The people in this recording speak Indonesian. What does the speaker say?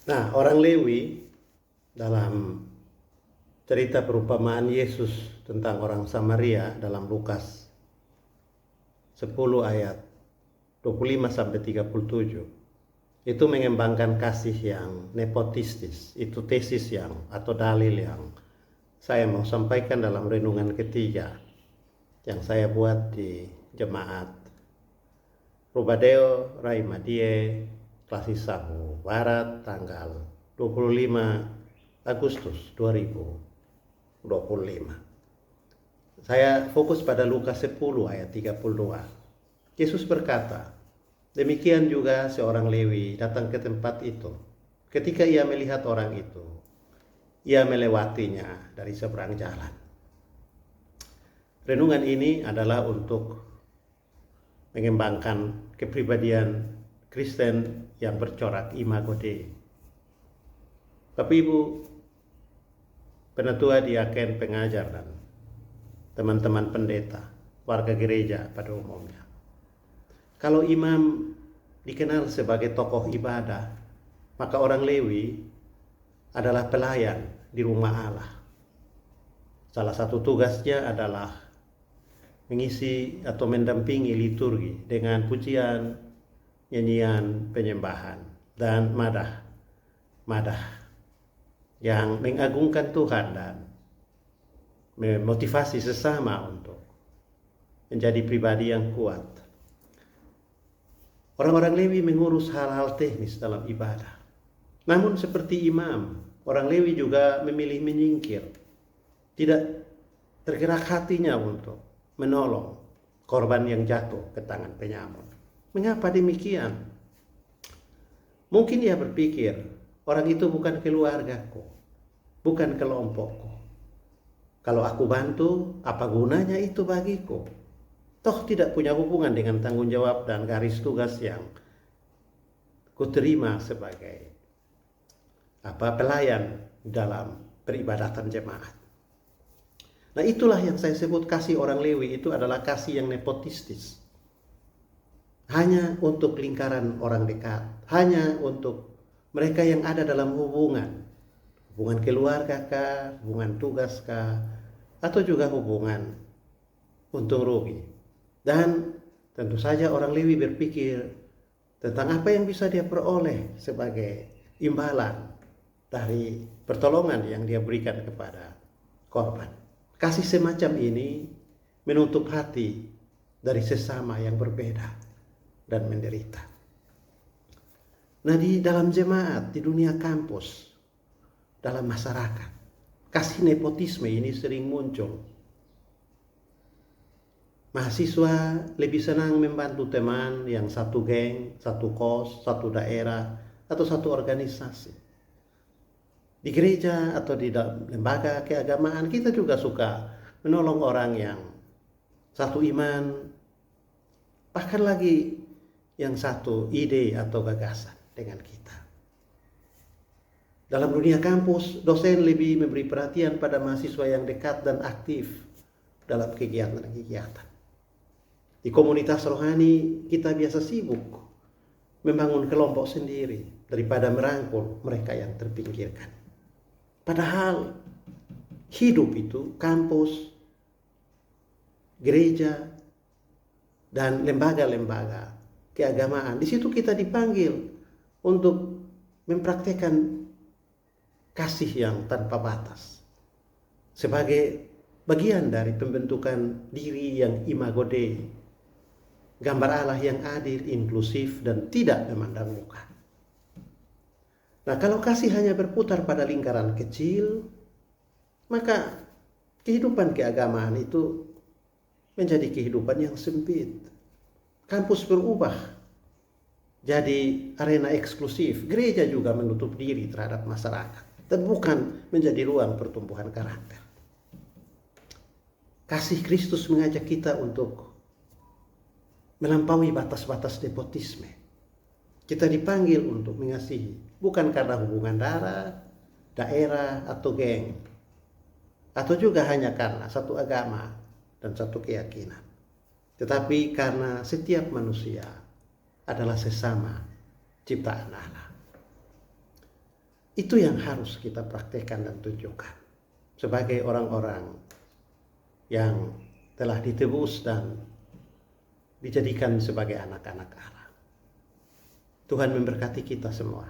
Nah, orang Lewi dalam cerita perumpamaan Yesus tentang orang Samaria dalam Lukas 10 ayat 25 sampai 37 itu mengembangkan kasih yang nepotistis. Itu tesis yang atau dalil yang saya mau sampaikan dalam renungan ketiga yang saya buat di jemaat Rubadeo Raimadie Klasisahu Barat tanggal 25 Agustus 2025. Saya fokus pada Lukas 10 ayat 32. Yesus berkata, demikian juga seorang Lewi datang ke tempat itu. Ketika ia melihat orang itu, ia melewatinya dari seberang jalan. Renungan ini adalah untuk mengembangkan kepribadian Kristen yang bercorak imago Dei. Bapak Ibu, penatua, diaken, pengajar, dan teman-teman pendeta, warga gereja pada umumnya. Kalau imam dikenal sebagai tokoh ibadah, maka orang Lewi adalah pelayan di rumah Allah. Salah satu tugasnya adalah mengisi atau mendampingi liturgi dengan pujian, nyanyian, penyembahan, dan madah yang mengagungkan Tuhan dan memotivasi sesama untuk menjadi pribadi yang kuat. Orang-orang Lewi mengurus hal-hal teknis dalam ibadah. Namun seperti imam, orang Lewi juga memilih menyingkir. Tidak tergerak hatinya untuk menolong korban yang jatuh ke tangan penyamun. Mengapa demikian? Mungkin ia berpikir, orang itu bukan keluargaku, bukan kelompokku. Kalau aku bantu, apa gunanya itu bagiku? Toh tidak punya hubungan dengan tanggung jawab dan garis tugas yang kuterima sebagai pelayan dalam peribadatan jemaat. Nah, itulah yang saya sebut kasih orang Lewi itu adalah kasih yang nepotistis. Hanya untuk lingkaran orang dekat, hanya untuk mereka yang ada dalam hubungan keluarga kah, hubungan tugas kah, atau juga hubungan untung rugi. Dan tentu saja orang Lewi berpikir tentang apa yang bisa dia peroleh sebagai imbalan dari pertolongan yang dia berikan kepada korban. Kasih semacam ini menutup hati dari sesama yang berbeda dan menderita. Nah, di dalam jemaat, di dunia kampus, dalam masyarakat, kasih nepotisme ini sering muncul. Mahasiswa lebih senang membantu teman yang satu geng, satu kos, satu daerah, atau satu organisasi. Di gereja atau di lembaga keagamaan kita juga suka menolong orang yang satu iman, bahkan lagi yang satu ide atau gagasan dengan kita. Dalam dunia kampus, dosen lebih memberi perhatian pada mahasiswa yang dekat dan aktif dalam kegiatan-kegiatan. Di komunitas rohani kita biasa sibuk membangun kelompok sendiri daripada merangkul mereka yang terpinggirkan. Padahal hidup itu, kampus, gereja, dan lembaga-lembaga keagamaan, di situ kita dipanggil untuk mempraktekkan kasih yang tanpa batas sebagai bagian dari pembentukan diri yang imago Dei, gambar Allah yang adil, inklusif, dan tidak memandang muka. Nah, kalau kasih hanya berputar pada lingkaran kecil, maka kehidupan keagamaan itu menjadi kehidupan yang sempit. Kampus berubah jadi arena eksklusif. Gereja juga menutup diri terhadap masyarakat dan bukan menjadi ruang pertumbuhan karakter. Kasih Kristus mengajak kita untuk melampaui batas-batas nepotisme. Kita dipanggil untuk mengasihi, bukan karena hubungan darah, daerah, atau geng, atau juga hanya karena satu agama dan satu keyakinan, tetapi karena setiap manusia adalah sesama ciptaan Allah. Itu yang harus kita praktekkan dan tunjukkan sebagai orang-orang yang telah ditebus dan dijadikan sebagai anak-anak Allah. Tuhan memberkati kita semua.